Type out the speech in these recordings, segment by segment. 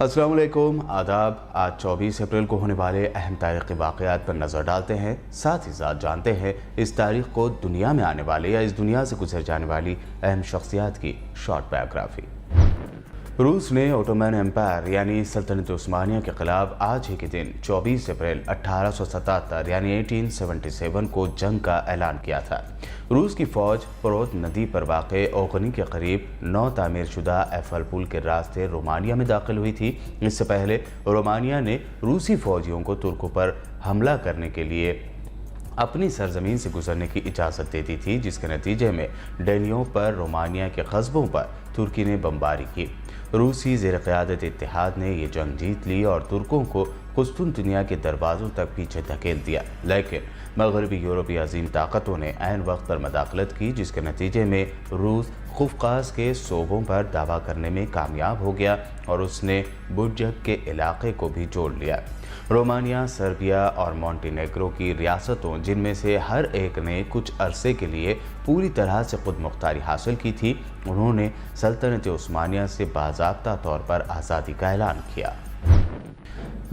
अस्सलाम वालेकुम, आदाब। आज 24 अप्रैल को होने वाले अहम तारीख़ी वाक़यात पर नज़र डालते हैं। साथ ही साथ जानते हैं इस तारीख़ को दुनिया में आने वाले या इस दुनिया से गुजर जाने वाली अहम शख्सियात की शॉर्ट बायोग्राफी। रूस ने ओटोमन एम्पायर यानी सल्तनत उस्मानिया के खिलाफ आज ही के दिन 24 अप्रैल 1877 यानी 1877 को जंग का ऐलान किया था। रूस की फौज प्रोत नदी पर वाक़े ओगनी के करीब नौ तामीर शुदा एफल पुल के रास्ते रोमानिया में दाखिल हुई थी। इससे पहले रोमानिया ने रूसी फौजियों को तुर्कों पर हमला करने के लिए अपनी सरजमीन से गुजरने की इजाज़त दे दी थी, जिसके नतीजे में डेनियों पर रोमानिया के कस्बों पर तुर्की ने बमबारी की। रूसी ज़ेर क़यादत इत्तेहाद ने यह जंग जीत ली और तुर्कों को कुस्तुनतुनिया के दरवाज़ों तक पीछे धकेल दिया, लेकिन मगरबी यूरोपीय अजीम ताकतों ने ऐन वक्त पर मदाखलत की, जिसके नतीजे में रूस खुफकास के सोबों पर दावा करने में कामयाब हो गया और उसने बुर्जक के इलाके को भी जोड़ लिया। रोमानिया, सर्बिया और मॉन्टेनेग्रो की रियासतों, जिनमें से हर एक ने कुछ अरसे के लिए पूरी तरह से खुद मुख्तारी हासिल की थी, उन्होंने सल्तनत उस्मानिया से बाज़ाब्ता तौर पर आज़ादी का ऐलान किया।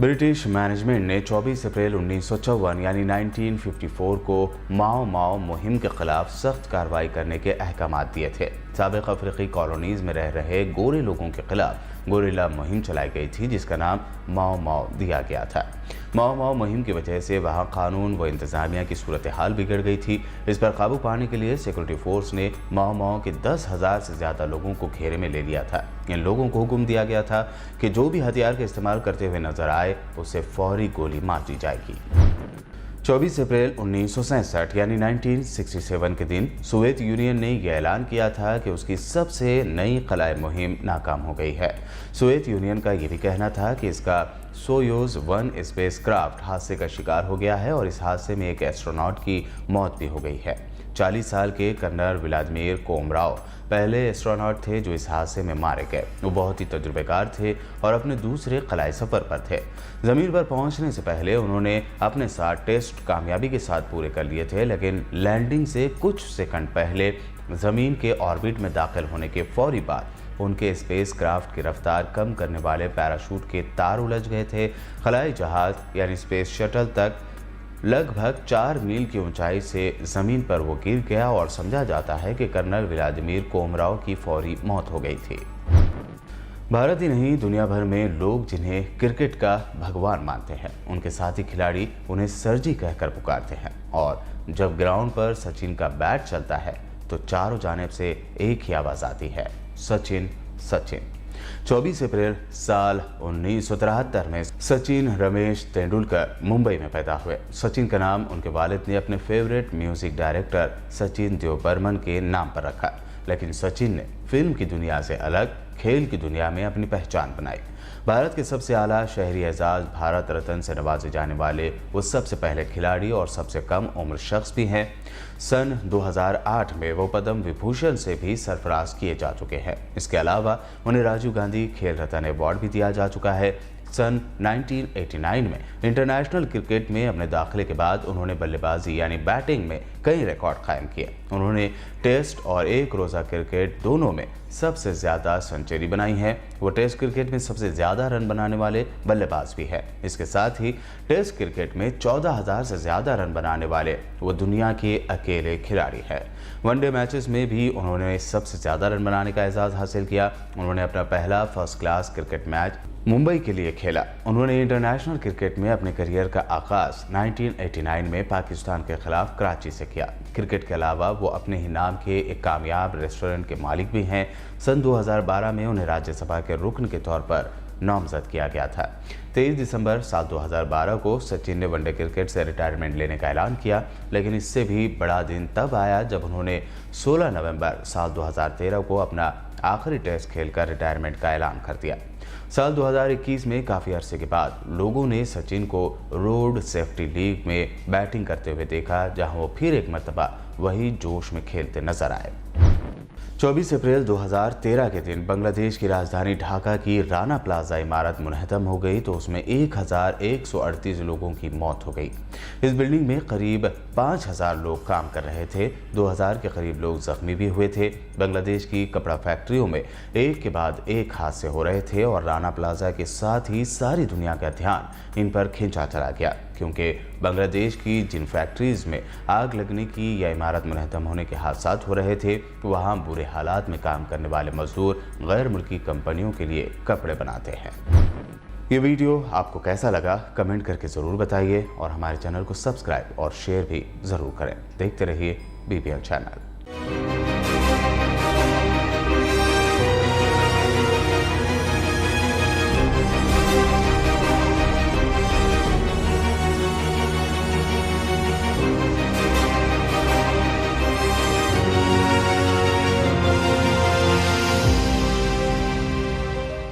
ब्रिटिश मैनेजमेंट ने 24 अप्रैल 1954 यानी 1954 को माओ माओ मुहिम के खिलाफ सख्त कार्रवाई करने के अहकाम दिए थे। साबिक अफ्रीकी कॉलोनीज़ में रह रहे गोरे लोगों के खिलाफ गोरिल्ला मुहिम चलाई गई थी, जिसका नाम माओ माओ दिया गया था। माओ माओ मुहिम की वजह से वहाँ कानून व इंतज़ामिया की सूरत हाल बिगड़ गई थी। इस पर काबू पाने के लिए सिक्योरिटी फोर्स ने माओ माओ के 10,000 से ज़्यादा लोगों को घेरे में ले लिया था। इन लोगों को हुक्म दिया गया था कि जो भी हथियार का इस्तेमाल करते हुए नजर आए उसे फौरी गोली मार दी जाएगी। 24 अप्रैल 1967 यानी 1967 के दिन सोवियत यूनियन ने यह ऐलान किया था कि उसकी सबसे नई खलाए मुहिम नाकाम हो गई है। सोवियत यूनियन का यह भी कहना था कि इसका सोयूज़ 1 स्पेसक्राफ्ट हादसे का शिकार हो गया है और इस हादसे में एक एस्ट्रोनॉट की मौत भी हो गई है। 40 साल के कर्नल व्लादिमीर कोमराव पहले एस्ट्रोनॉट थे जो इस हादसे में मारे गए। वो बहुत ही तजुर्बेकार थे और अपने दूसरे खलाई सफ़र पर थे। ज़मीन पर पहुंचने से पहले उन्होंने अपने साथ टेस्ट कामयाबी के साथ पूरे कर लिए थे, लेकिन लैंडिंग से कुछ सेकंड पहले ज़मीन के ऑर्बिट में दाखिल होने के फौरी बाद उनके स्पेस क्राफ्ट की रफ्तार कम करने वाले पैराशूट के तार उलझ गए थे। खलाई जहाज़ यानी स्पेस शटल तक लगभग 4 मील की ऊंचाई से ज़मीन पर वो गिर गया और समझा जाता है कि कर्नल व्लादिमीर कोमराव की फौरी मौत हो गई थी। भारत ही नहीं, दुनिया भर में लोग जिन्हें क्रिकेट का भगवान मानते हैं, उनके साथी खिलाड़ी उन्हें सरजी कहकर पुकारते हैं और जब ग्राउंड पर सचिन का बैट चलता है तो चारों जानिब से एक ही आवाज़ आती है, सचिन सचिन। 24 अप्रैल साल 1973 में सचिन रमेश तेंदुलकर मुंबई में पैदा हुए। सचिन का नाम उनके वालिद ने अपने favourite music director Sachin Dev Burman के नाम पर रखा, लेकिन सचिन ने फिल्म की दुनिया से अलग खेल की दुनिया में अपनी पहचान बनाई। भारत के सबसे आला शहरी एजाज भारत रत्न से नवाजे जाने वाले वो सबसे पहले खिलाड़ी और सबसे कम उम्र शख्स भी हैं। सन 2008 में वो पद्म विभूषण से भी सरफराज किए जा चुके हैं। इसके अलावा उन्हें राजीव गांधी खेल रत्न अवार्ड भी दिया जा चुका है। सन 1989 में इंटरनेशनल क्रिकेट में अपने दाखिले के बाद उन्होंने बल्लेबाजी यानी बैटिंग में कई रिकॉर्ड कायम किए। उन्होंने टेस्ट और एक रोज़ा क्रिकेट दोनों में सबसे ज़्यादा सेंचुरी बनाई है। वो टेस्ट क्रिकेट में सबसे ज़्यादा रन बनाने वाले बल्लेबाज भी है। इसके साथ ही टेस्ट क्रिकेट में 14,000 से ज़्यादा रन बनाने वाले वो दुनिया के अकेले खिलाड़ी है। वनडे मैचेस में भी उन्होंने सबसे ज़्यादा रन बनाने का एजाज़ हासिल किया। उन्होंने अपना पहला first class cricket match Mumbai के लिए खेला। उन्होंने इंटरनेशनल क्रिकेट में अपने करियर का आगाज़ 1989 में पाकिस्तान के खिलाफ कराची से किया। क्रिकेट के अलावा वो अपने ही नाम के एक कामयाब रेस्टोरेंट के मालिक भी हैं। सन 2012 में उन्हें राज्यसभा के रुकन के तौर पर नामजद किया गया था। 23 दिसंबर साल 2012 को सचिन ने वनडे क्रिकेट से रिटायरमेंट लेने का ऐलान किया, लेकिन इससे भी बड़ा दिन तब आया जब उन्होंने 16 नवंबर साल 2013 को अपना आखिरी टेस्ट खेलकर रिटायरमेंट का ऐलान कर दिया। साल 2021 में काफ़ी अरसे के बाद लोगों ने सचिन को रोड सेफ्टी लीग में बैटिंग करते हुए देखा, जहां वो फिर एक मरतबा वही जोश में खेलते नजर आए। 24 अप्रैल 2013 के दिन बांग्लादेश की राजधानी ढाका की राना प्लाजा इमारत मुनहदम हो गई तो उसमें 1138 लोगों की मौत हो गई। इस बिल्डिंग में करीब 5000 लोग काम कर रहे थे। 2000 के करीब लोग जख्मी भी हुए थे। बांग्लादेश की कपड़ा फैक्ट्रियों में एक के बाद एक हादसे हो रहे थे और राना प्लाजा के साथ ही सारी दुनिया का ध्यान इन पर खींचा चला गया, क्योंकि बांग्लादेश की जिन फैक्ट्रीज में आग लगने की या इमारत मुनहदम होने के हादसात हो रहे थे, वहाँ बुरे हालात में काम करने वाले मजदूर गैर मुल्की कंपनियों के लिए कपड़े बनाते हैं। ये वीडियो आपको कैसा लगा कमेंट करके ज़रूर बताइए और हमारे चैनल को सब्सक्राइब और शेयर भी ज़रूर करें। देखते रहिए BPL चैनल।